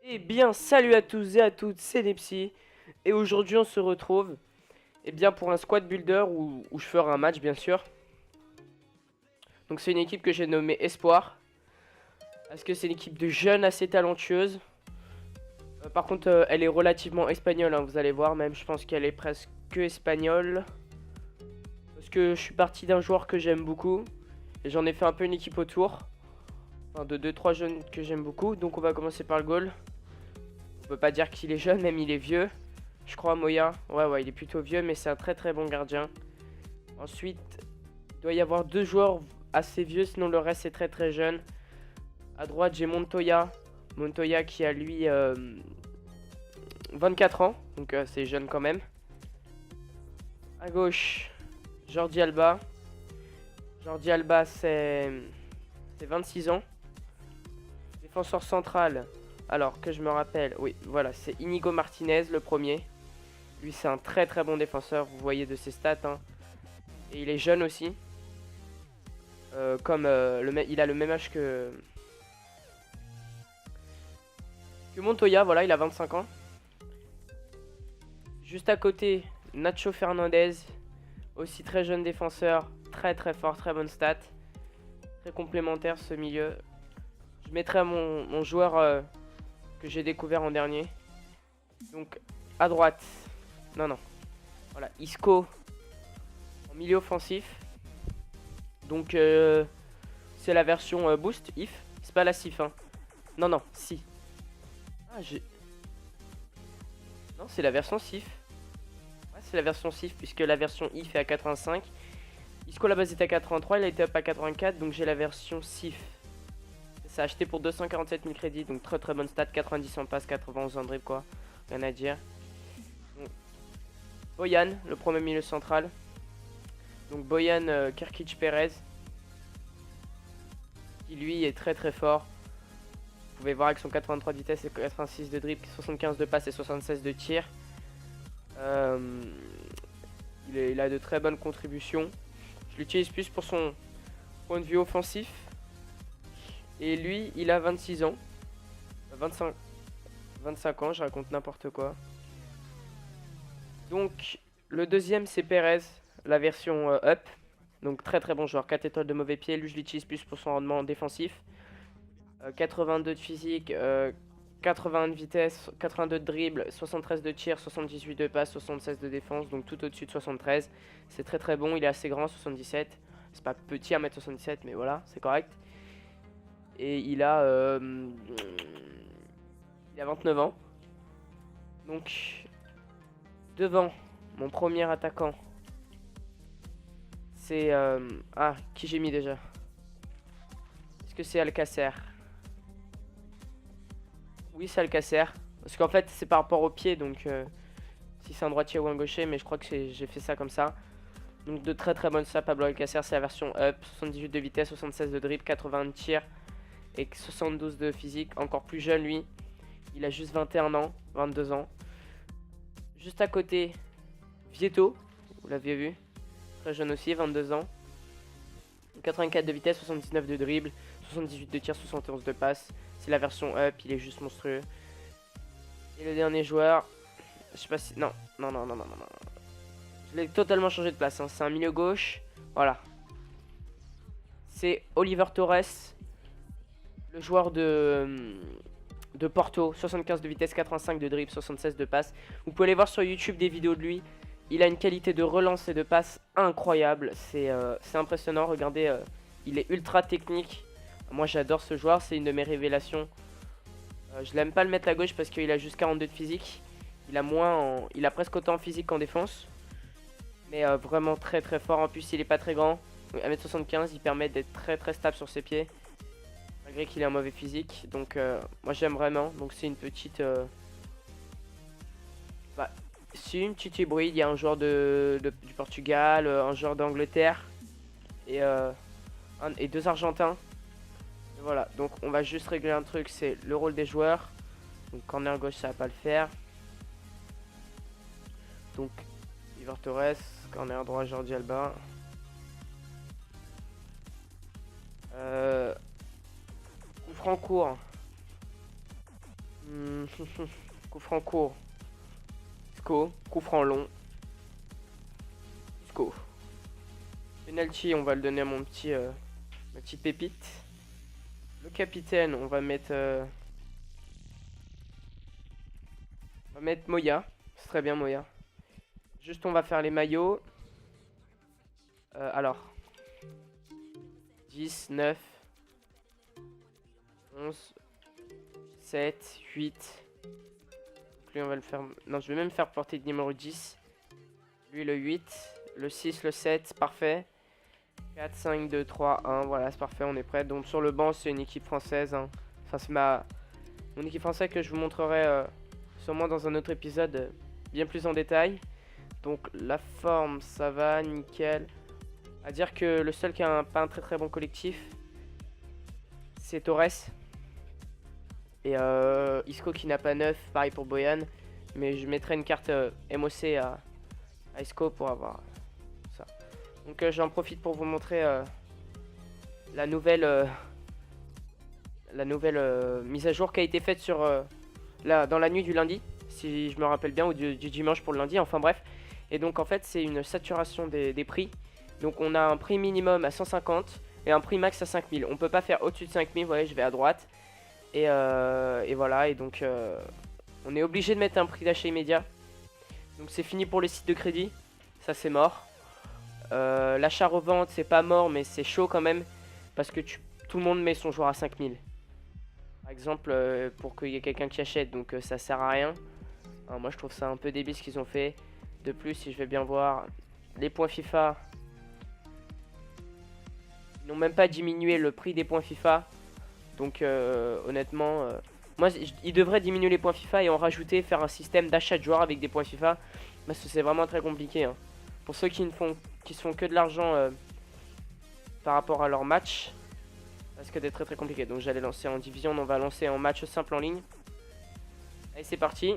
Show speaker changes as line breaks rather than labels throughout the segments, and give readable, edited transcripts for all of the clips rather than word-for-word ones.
Eh bien, salut à tous et à toutes, c'est Nepsy. Et aujourd'hui, on se retrouve pour un squad builder où je ferai un match, bien sûr. Donc, c'est une équipe que j'ai nommée Espoir. Parce que c'est une équipe de jeunes assez talentueuses. Par contre, elle est relativement espagnole, hein, vous allez voir. Même, je pense qu'elle est presque espagnole. Parce que je suis parti d'un joueur que j'aime beaucoup. Et j'en ai fait un peu une équipe autour. Enfin, de 2-3 jeunes que j'aime beaucoup. Donc, on va commencer par le goal. On peut pas dire qu'il est jeune, même il est vieux. Je crois Moya. Ouais, il est plutôt vieux, mais c'est un très très bon gardien. Ensuite, il doit y avoir deux joueurs assez vieux, sinon le reste est très très jeune. À droite, j'ai Montoya. Montoya qui a lui 24 ans, donc c'est jeune quand même. À gauche, Jordi Alba. Jordi Alba, c'est 26 ans. Défenseur central, alors que je me rappelle, oui, voilà, c'est Inigo Martinez, le premier. Lui, c'est un très très bon défenseur, vous voyez de ses stats, hein. Et il est jeune aussi. Il a le même âge que Montoya, voilà, il a 25 ans. Juste à côté, Nacho Fernandez, aussi très jeune défenseur, très très fort, très bonne stat. Très complémentaire ce milieu. Je mettrai mon joueur que j'ai découvert en dernier. Donc à droite, non, voilà, Isco en milieu offensif. Donc c'est la version boost, if, c'est pas la sif, hein. Non, si. Ah, non, c'est la version SIF. Ouais, c'est la version SIF puisque la version IF est à 85. Isco la base est à 83, il a été up à 84, donc j'ai la version SIF. Ça a acheté pour 247 000 crédits, donc très très bonne stat, 90 en passe, 91 en dribble, quoi. Rien à dire. Donc, Boyan, le premier milieu central. Donc Boyan Kirkic Perez, qui lui est très très fort. Vous pouvez voir avec son 83 de vitesse et 86 de dribble, 75 de passe et 76 de tir. Il a de très bonnes contributions. Je l'utilise plus pour son point de vue offensif. Et lui, il a 26 ans. 25 ans, je raconte n'importe quoi. Donc, le deuxième, c'est Perez, la version up. Donc, très très bon joueur. 4 étoiles de mauvais pied. Lui, je l'utilise plus pour son rendement défensif. 82 de physique, 80 de vitesse, 82 de dribble, 73 de tir, 78 de passe, 76 de défense. Donc, tout au-dessus de 73. C'est très très bon. Il est assez grand, 77. C'est pas petit à 1m77, mais voilà, c'est correct. Et il a 29 ans. Donc, devant, mon premier attaquant, c'est... qui j'ai mis déjà? Est-ce que c'est Alcacer? Oui, c'est Alcacer. Parce qu'en fait, c'est par rapport au pied, donc... si c'est un droitier ou un gaucher, mais je crois que j'ai fait ça comme ça. Donc de très très bonnes stats, Pablo Alcacer, c'est la version up. 78 de vitesse, 76 de dribble, 80 de tir et 72 de physique. Encore plus jeune, lui. Il a juste 21 ans, 22 ans. Juste à côté, Vieto, vous l'aviez vu. Très jeune aussi, 22 ans. 84 de vitesse, 79 de dribble, 78 de tir, 71 de passe. C'est la version up, il est juste monstrueux. Et le dernier joueur, je sais pas si... Non. Je l'ai totalement changé de place, hein. C'est un milieu gauche. Voilà. C'est Oliver Torres, le joueur de Porto. 75 de vitesse, 85 de dribble, 76 de passe. Vous pouvez aller voir sur YouTube des vidéos de lui. Il a une qualité de relance et de passe incroyable. C'est impressionnant. Regardez, il est ultra technique. Moi, j'adore ce joueur. C'est une de mes révélations. Je l'aime pas le mettre à gauche parce qu'il a juste 42 de physique. Il a presque autant en physique qu'en défense. Mais vraiment très très fort. En plus, il est pas très grand. 1m75, il permet d'être très très stable sur ses pieds. Malgré qu'il ait un mauvais physique. Donc, moi j'aime vraiment. Donc, c'est une petite. C'est une petite hybride. Il y a un joueur du Portugal, un joueur d'Angleterre et deux Argentins. Et voilà. Donc, on va juste régler un truc. C'est le rôle des joueurs. Donc, corner gauche, ça va pas le faire. Donc, Ivar Torres, corner droit, Jordi Alba. Coup franc court. Coup franc court. Isco. Coup franc long. Isco. Penalty, on va le donner à ma petite pépite. Le capitaine, on va mettre Moya. C'est très bien Moya. Juste on va faire les maillots. Alors. 10, 9, 11, 7, 8. Donc lui on va le faire... Non, je vais même faire porter le numéro 10. Lui le 8, le 6, le 7, parfait. 4, 5, 2, 3, 1, voilà c'est parfait, on est prêt. Donc sur le banc c'est une équipe française. Hein. Enfin c'est mon équipe française que je vous montrerai sûrement dans un autre épisode bien plus en détail. Donc la forme ça va, nickel. À dire que le seul qui a pas un très très bon collectif, c'est Torres. Et Isco qui n'a pas 9, pareil pour Boyan. Mais je mettrai une carte MOC à Isco pour avoir ça. Donc j'en profite pour vous montrer la nouvelle mise à jour qui a été faite sur dans la nuit du lundi, si je me rappelle bien, ou du dimanche pour le lundi, enfin bref. Et donc en fait c'est une saturation des prix. Donc on a un prix minimum à 150 et un prix max à 5000. On peut pas faire au-dessus de 5000, vous voyez, je vais à droite. Et voilà, et donc on est obligé de mettre un prix d'achat immédiat. Donc c'est fini pour les sites de crédit, ça c'est mort. L'achat-revente c'est pas mort mais c'est chaud quand même. Parce que tout le monde met son joueur à 5000. Par exemple, pour qu'il y ait quelqu'un qui achète, donc ça sert à rien. Alors, moi je trouve ça un peu débile ce qu'ils ont fait. De plus, si je vais bien voir, les points FIFA... Ils n'ont même pas diminué le prix des points FIFA. Donc honnêtement, moi ils devraient diminuer les points FIFA et en rajouter, faire un système d'achat de joueurs avec des points FIFA. Parce que c'est vraiment très compliqué. Hein. Pour ceux qui se font que de l'argent par rapport à leur match, ça risque d'être très très compliqué. Donc j'allais lancer en division, on va lancer en match simple en ligne. Allez c'est parti.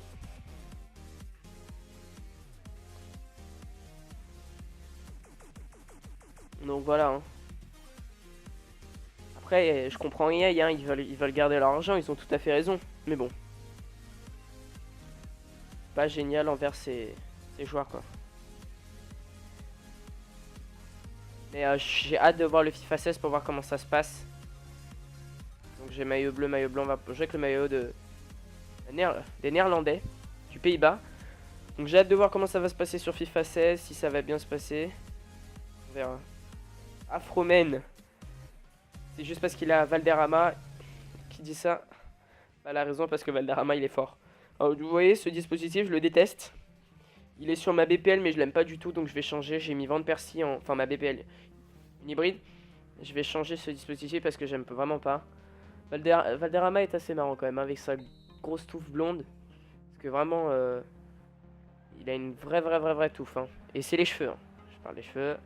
Donc voilà. Hein. Après, je comprends EA, hein, ils veulent garder leur argent, ils ont tout à fait raison. Mais bon. Pas génial envers ces joueurs, quoi. Mais j'ai hâte de voir le FIFA 16 pour voir comment ça se passe. Donc j'ai maillot bleu, maillot blanc, on va jouer avec le maillot des Néerlandais, du Pays-Bas. Donc j'ai hâte de voir comment ça va se passer sur FIFA 16, si ça va bien se passer. On verra. Afromen. C'est juste parce qu'il a Valderrama qui dit ça. Bah, elle a raison parce que Valderrama il est fort. Alors, vous voyez ce dispositif je le déteste. Il est sur ma BPL mais je l'aime pas du tout donc je vais changer. J'ai mis Van Persie en... Enfin ma BPL. Une hybride. Je vais changer ce dispositif parce que j'aime vraiment pas. Valderrama est assez marrant quand même avec sa grosse touffe blonde. Parce que vraiment il a une vraie touffe. Hein. Et c'est les cheveux. Hein. Je parle des cheveux.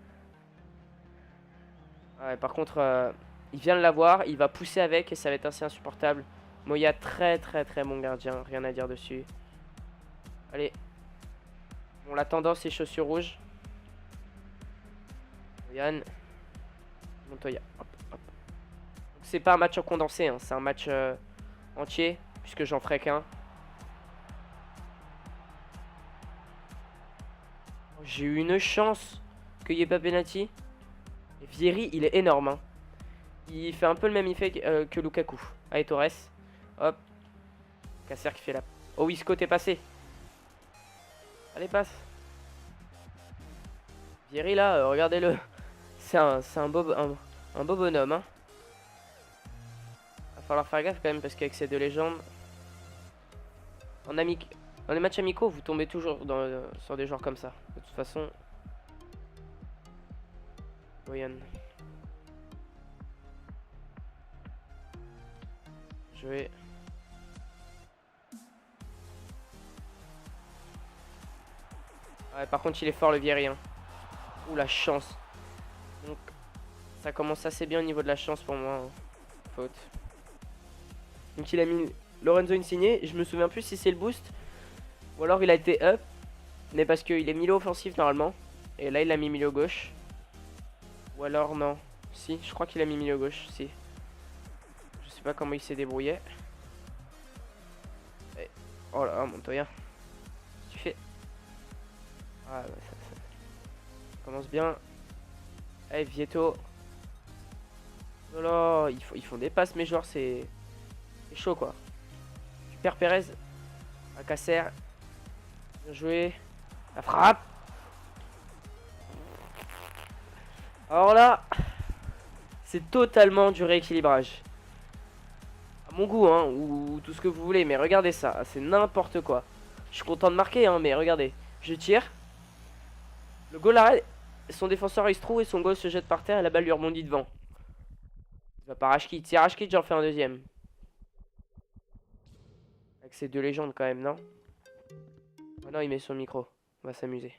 Ouais, par contre... il vient de l'avoir, il va pousser avec et ça va être assez insupportable. Moya très bon gardien, rien à dire dessus. Allez. Bon la tendance c'est chaussures rouges. Yann. Montoya. Hop, hop. C'est pas un match en condensé, hein. C'est un match entier, puisque j'en ferai qu'un. Oh, j'ai eu une chance qu'il n'y ait pas penalty. Et Vieri il est énorme. Hein. Il fait un peu le même effet que Lukaku. Allez Torres. Hop. Casser qui fait la... Oh Isco t'es passé. Allez passe. Vieri là, regardez-le. C'est un beau bonhomme. Hein. Va falloir faire gaffe quand même parce qu'avec ces deux légendes... Dans les matchs amicaux vous tombez toujours sur des joueurs comme ça. De toute façon... Boyan. Je vais... Ouais, par contre il est fort le Vieri. Hein. Ouh la chance. Donc ça commence assez bien au niveau de la chance pour moi. Hein. Faute. Donc il a mis Lorenzo Insigne. Je me souviens plus si c'est le boost. Ou alors il a été up. Mais parce qu'il est milieu offensif normalement. Et là il a mis milieu gauche. Ou alors non. Si, je crois qu'il a mis milieu gauche. Si. Je sais pas comment il s'est débrouillé. Oh là là, Montoya. Qu'est-ce que tu fais? Ah, ouais, ça commence bien. Allez, Vieto. Oh là, ils font des passes, mes joueurs, c'est chaud quoi. Super Perez. Alcacer. Bien joué. La frappe. Alors là, c'est totalement du rééquilibrage. À mon goût, hein, ou tout ce que vous voulez, mais regardez ça, c'est n'importe quoi. Je suis content de marquer, hein, mais regardez. Je tire. Le goal arrête. Son défenseur il se trouve et son goal se jette par terre et la balle lui rebondit devant. Il va par Rashkid. Si Rashkid, j'en fais un deuxième. Avec ces deux légendes quand même, non? Ah non, il met son micro. On va s'amuser.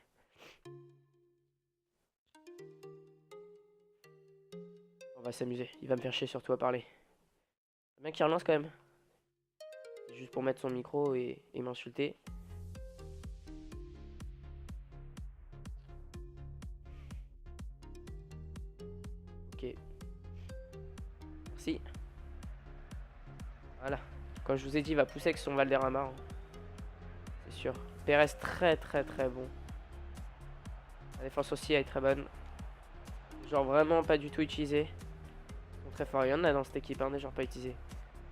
On va s'amuser. Il va me faire chier surtout à parler. Le mec qui relance quand même. Juste pour mettre son micro et m'insulter. Ok. Merci. Voilà. Comme je vous ai dit, il va pousser avec son Valderrama. Hein. C'est sûr. Perez très très très bon. La défense aussi elle est très bonne. Genre vraiment pas du tout utilisé. Ils sont très forts. Il y en a dans cette équipe, hein, des gens pas utilisés.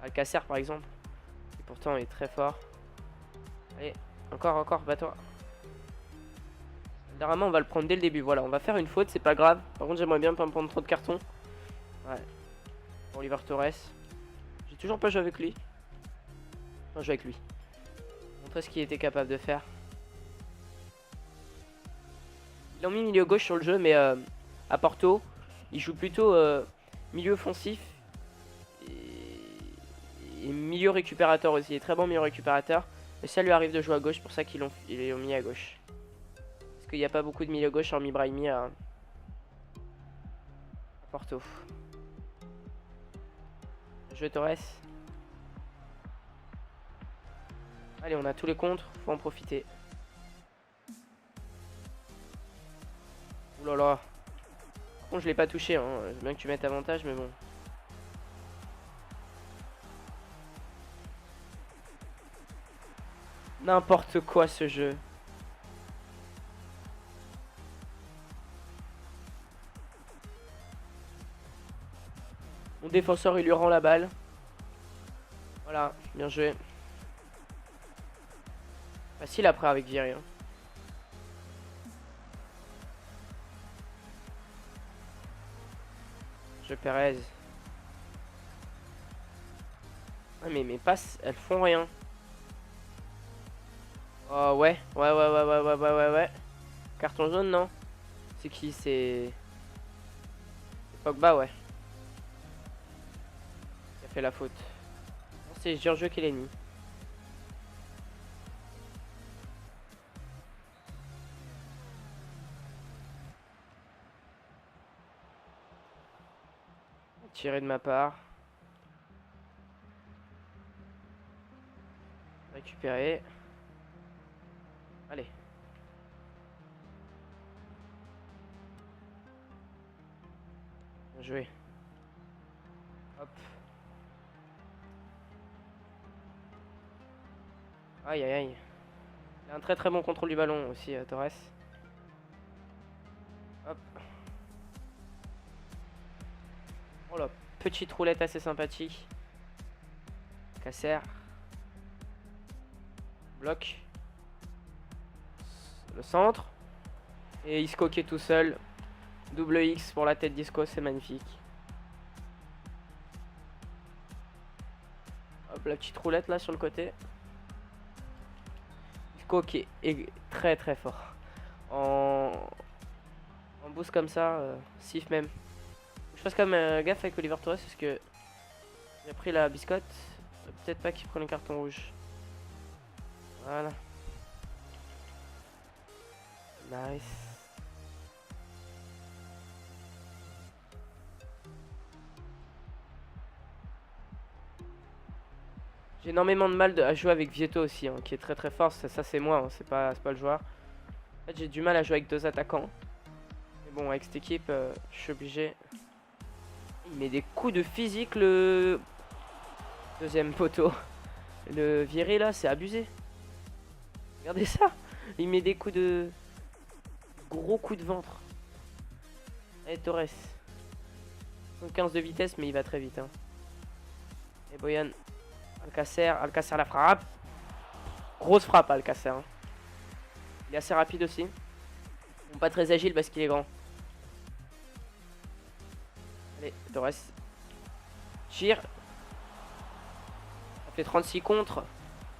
Alcacer par exemple. Qui pourtant est très fort. Allez, encore, bats-toi. Valderrama, on va le prendre dès le début. Voilà, on va faire une faute, c'est pas grave. Par contre, j'aimerais bien pas me prendre trop de cartons. Ouais. Pour Oliver Torres. J'ai toujours pas joué avec lui. Non, jouer avec lui. Montrer ce qu'il était capable de faire. Ils l'ont mis milieu gauche sur le jeu, mais à Porto, il joue plutôt milieu offensif et milieu récupérateur aussi. Il est très bon milieu récupérateur. Mais ça lui arrive de jouer à gauche, pour ça qu'ils l'ont mis à gauche. Parce qu'il n'y a pas beaucoup de milieu gauche hormis Brahimi à Porto. Jeu Torres. Allez, on a tous les contres, faut en profiter. Ouh là là. Par contre, je l'ai pas touché, hein. Je veux bien que tu mettes avantage, mais bon. N'importe quoi ce jeu. Mon défenseur, il lui rend la balle. Voilà, bien joué. Facile après avec Vieri. Hein. Je Perez. Ah mais mes passes, elles font rien. Oh ouais. Carton jaune, non? C'est qui? C'est Pogba, ouais. Il a fait la faute. C'est Giorgio Chiellini. Tiré de ma part. Récupéré. Allez. Bien joué. Hop. Aïe aïe aïe. Il a un très très bon contrôle du ballon aussi, Torres. Hop. Oh là, petite roulette assez sympathique. Casser. Bloc. Le centre. Et Isco qui est tout seul. Double X pour la tête d'Isco, c'est magnifique. Hop, la petite roulette là sur le côté. Isco qui est très très fort. En boost comme ça, sif même. Je fasse comme gaffe avec Oliver Torres parce que j'ai pris la biscotte. Peut-être pas qu'il prenne le carton rouge. Voilà. Nice. J'ai énormément de mal à jouer avec Vieto aussi, hein, qui est très très fort. Ça c'est moi, hein, c'est pas le joueur. En fait, j'ai du mal à jouer avec deux attaquants. Mais bon, avec cette équipe, je suis obligé. Il met des coups de physique, le deuxième poteau. Le Vieri là, c'est abusé. Regardez ça. Il met des coups de... Gros coups de ventre. Allez, Torres. 15 de vitesse, mais il va très vite. Hein. Et Boyan. Alcacer. Alcacer la frappe. Grosse frappe, Alcacer. Hein. Il est assez rapide aussi. Bon, pas très agile parce qu'il est grand. Allez, Torres. Tire. Ça fait 36 contre.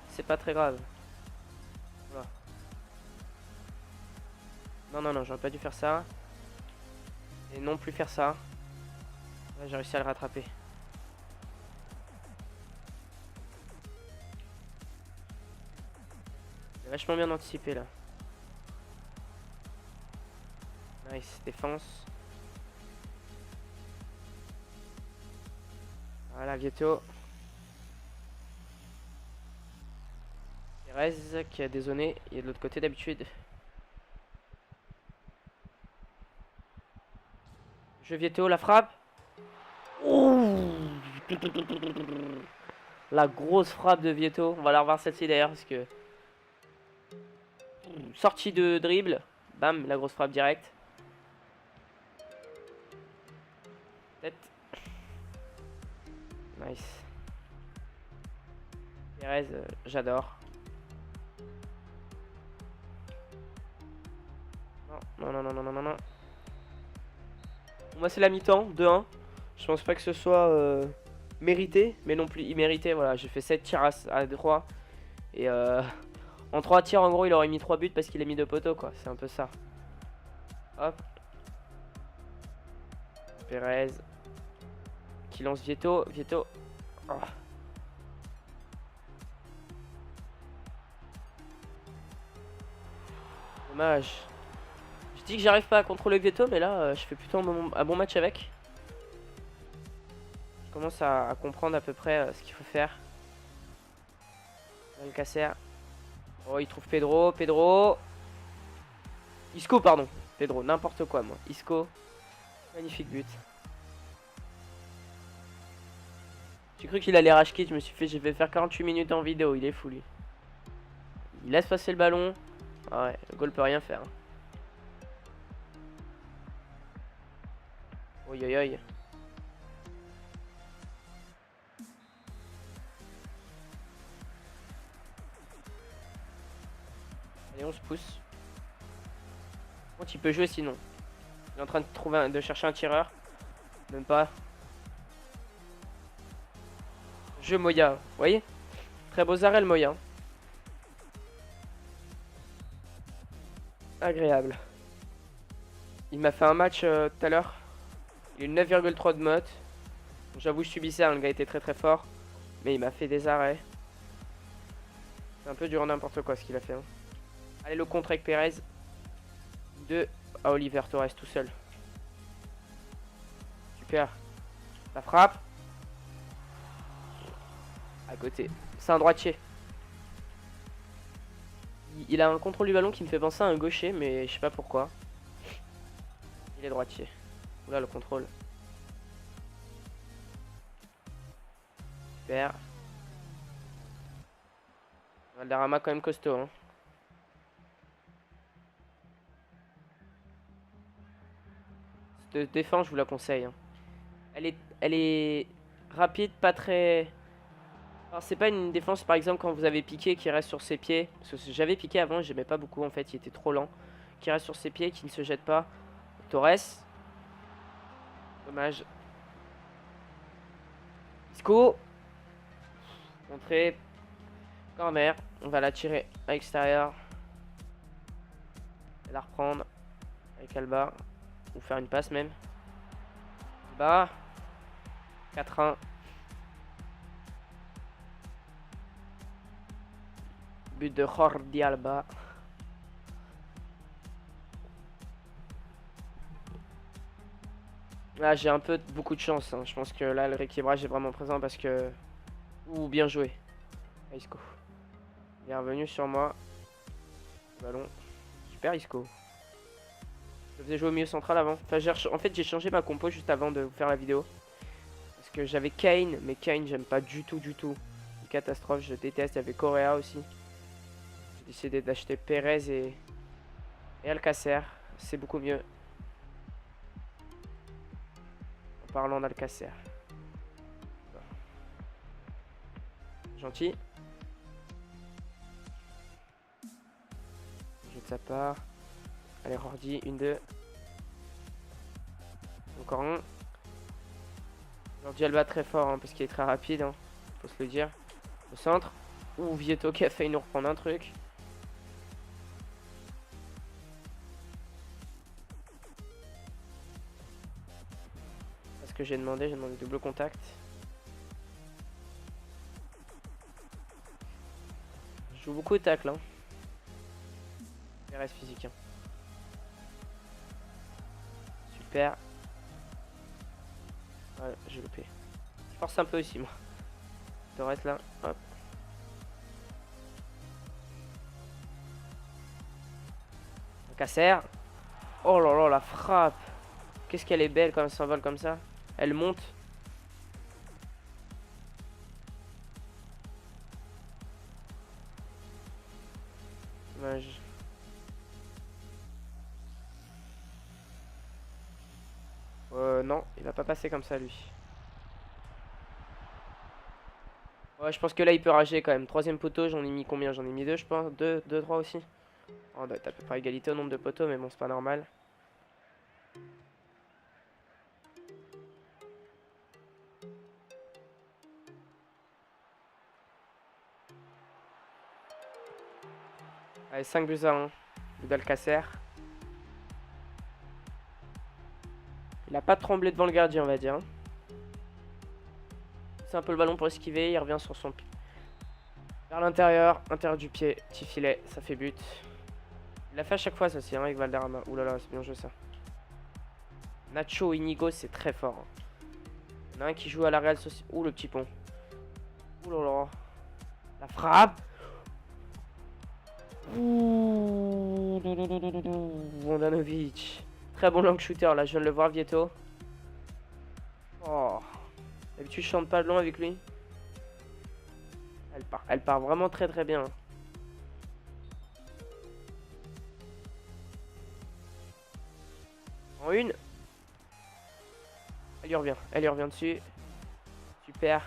C'est pas très grave. Voilà. Non, non, non, j'aurais pas dû faire ça. Et non plus faire ça. Là, j'ai réussi à le rattraper. Il a vachement bien anticipé là. Nice, défense. Voilà, Vieto. Perez qui a dézonné. Il est de l'autre côté d'habitude. Je Vieto, la frappe. Ouh. La grosse frappe de Vieto. On va la revoir celle-ci d'ailleurs parce que... Sortie de dribble. Bam, la grosse frappe directe. Tête. Nice. Perez, j'adore. Non, non, non, non, non, non, non. Moi, c'est la mi-temps, 2-1. Je pense pas que ce soit mérité, mais non plus immérité. Voilà, j'ai fait 7 tirs à 3. Et en 3 tirs, en gros, il aurait mis 3 buts parce qu'il a mis 2 poteaux, quoi. C'est un peu ça. Hop. Perez. Qui lance Vieto. Vieto. Oh. Dommage. Je dis que j'arrive pas à contrôler Vieto, mais là, je fais plutôt un bon match avec. Je commence à comprendre à peu près ce qu'il faut faire. Alcacer. Oh, il trouve Pedro. Pedro. Isco, pardon. Pedro, n'importe quoi, moi. Isco. Magnifique but. J'ai cru qu'il allait rage kit. Je me suis fait, je vais faire 48 minutes en vidéo. Il est fou, lui. Il laisse passer le ballon. Ah ouais, le goal peut rien faire. Oi, oi, oi. Allez, on se pousse. Bon, il peut jouer sinon. Il est en train de de chercher un tireur. Même pas. Jeu Moya. Vous voyez? Très beaux arrêts le Moya. Agréable. Il m'a fait un match tout à l'heure. Il a eu 9,3 de motte. J'avoue, je subissais, hein, le gars était très très fort. Mais il m'a fait des arrêts. C'est un peu dur n'importe quoi ce qu'il a fait. Hein. Allez, le contre avec Perez. 2 à Oliver Torres tout seul. Super. La frappe. À côté. C'est un droitier. Il a un contrôle du ballon qui me fait penser à un gaucher, mais je sais pas pourquoi. Il est droitier. Oula, le contrôle. Super. Valderrama quand même costaud. Hein. Cette défense, je vous la conseille. Hein. Elle est rapide, pas très... Alors c'est pas une défense par exemple quand vous avez Piqué qui reste sur ses pieds. Parce que j'avais Piqué avant, j'aimais pas beaucoup en fait, il était trop lent. Qui reste sur ses pieds, qui ne se jette pas. Torres. Dommage. Isco. Entrée. Corner. On va la tirer à l'extérieur. Et la reprendre avec Alba. Ou faire une passe même. Alba. 4-1. But de Jordi Alba. Là, j'ai un peu beaucoup de chance. Hein. Je pense que là, le rééquilibrage est vraiment présent parce que... Ouh, bien joué. Isco. Il est revenu sur moi. Ballon. Super, Isco. Je faisais jouer au milieu central avant. Enfin, en fait, j'ai changé ma compo juste avant de vous faire la vidéo. Parce que j'avais Kane, mais Kane, j'aime pas du tout, du tout. Une catastrophe, je déteste. Il y avait Correa aussi. décidé d'acheter Perez et Alcacer. C'est beaucoup mieux. En parlant d'Alcacer. Gentil. Jeu de sa part. Allez, Rordi, une, deux. Encore un. Rordi Alba très fort, hein, parce qu'il est très rapide, hein, faut se le dire. Au centre. Ouh, Vieto qui a failli nous reprendre un truc. C'est ce que j'ai demandé double contact. Je joue beaucoup de tacle, hein. RS physique, hein. Super. Ouais, j'ai loupé. Je force un peu aussi, moi. Torres là, hop. Casser. Oh là là, la frappe. Qu'est-ce qu'elle est belle quand elle s'envole comme ça. Elle monte. Dommage. Non, il va pas passer comme ça, lui. Ouais, je pense que là, il peut rager quand même. Troisième poteau, j'en ai mis combien? J'en ai mis deux, je pense. Deux, trois aussi. On doit être à peu près égalité au nombre de poteaux, mais bon, c'est pas normal. Allez, 5 buts à 1. D'Alcacer. Il a pas tremblé devant le gardien, on va dire. C'est un peu le ballon pour esquiver. Il revient sur son pied. Vers l'intérieur, intérieur du pied. Petit filet, ça fait but. Il l'a fait à chaque fois, ça aussi, hein, avec Valderrama. Ouh là là, c'est bien joué ça. Nacho Inigo, c'est très fort. Il y en a un qui joue à la Real Sociedad. Ouh, le petit pont. Ouh là là. La frappe. Ouh. Vondanovic. Très bon long shooter, là, je viens de le voir, Vieto. Oh. D'habitude, je chante pas de long avec lui. Elle part vraiment très très bien. En une. Elle lui revient dessus. Super.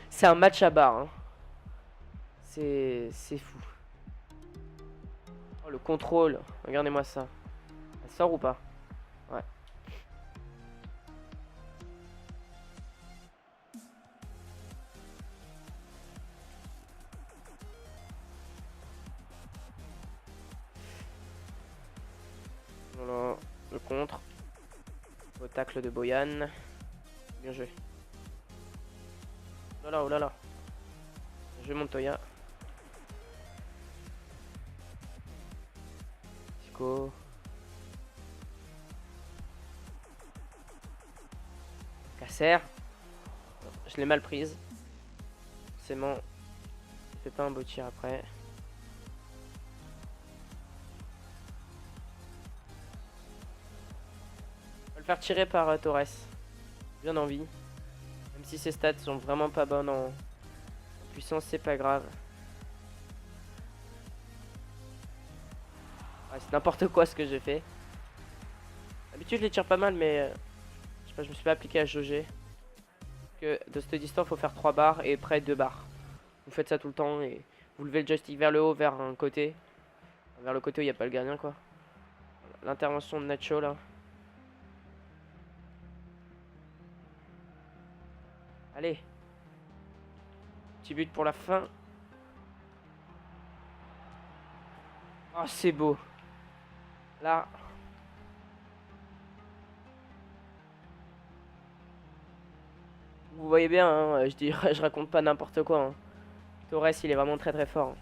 C'est un match à barre, hein. C'est fou. Oh, le contrôle. Regardez-moi ça. Elle sort ou pas? Ouais. Voilà. Le contre. Au tacle de Boyan. Bien joué. Oh là là, oh là là. Je Montoya. Tico. Casser. Je l'ai mal prise. Forcément. Il fait pas un beau tir après. On va le faire tirer par Torres. Bien envie. Même si ses stats sont vraiment pas bonnes en puissance, c'est pas grave. Ouais, c'est n'importe quoi ce que j'ai fait. D'habitude, je les tire pas mal, mais je sais pas, je me suis pas appliqué à jauger. Que de cette distance, faut faire 3 barres et près 2 barres. Vous faites ça tout le temps et vous levez le joystick vers le haut, vers un côté. Vers le côté où il n'y a pas le gardien, quoi. L'intervention de Nacho là. Allez. Petit but pour la fin. Oh, c'est beau. Là. Vous voyez bien, hein, je raconte pas n'importe quoi. Hein. Torres, il est vraiment très très fort. Hein.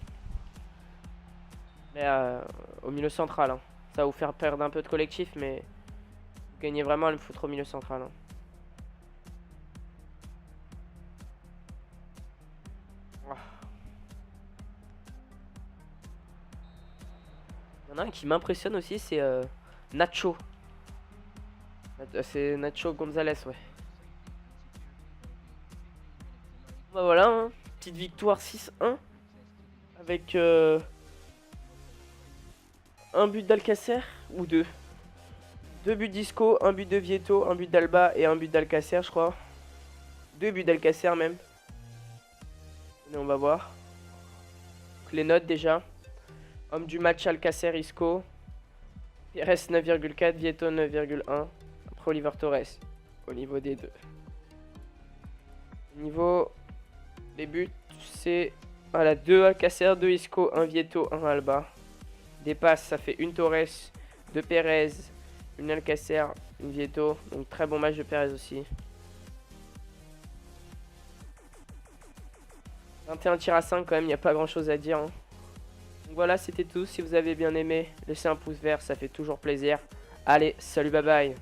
Mais au milieu central. Hein. Ça va vous faire perdre un peu de collectif, mais vous gagnez vraiment à le foutre au milieu central. Hein. Oh. Il y en a un qui m'impressionne aussi, c'est Nacho. C'est Nacho Gonzalez, ouais. Bah voilà, hein. Petite victoire 6-1. Avec un but d'Alcacer ou deux. Deux buts d'Isco, un but de Vieto, un but d'Alba et un but d'Alcacer, je crois. Deux buts d'Alcacer même. Et on va voir. Donc, les notes déjà. Homme du match Alcacer, Isco. Pires 9,4, Vieto 9,1. Après Oliver Torres au niveau des deux. Au niveau des buts, c'est voilà, 2 Alcacer, 2 Isco, 1 Vieto, 1 Alba. Des passes, ça fait une Torres, 2 Perez, une Alcacer, une Vieto. Donc très bon match de Perez aussi. 21 tirs à 5 quand même, il n'y a pas grand chose à dire. Hein. Donc voilà, c'était tout. Si vous avez bien aimé, laissez un pouce vert, ça fait toujours plaisir. Allez, salut, bye bye.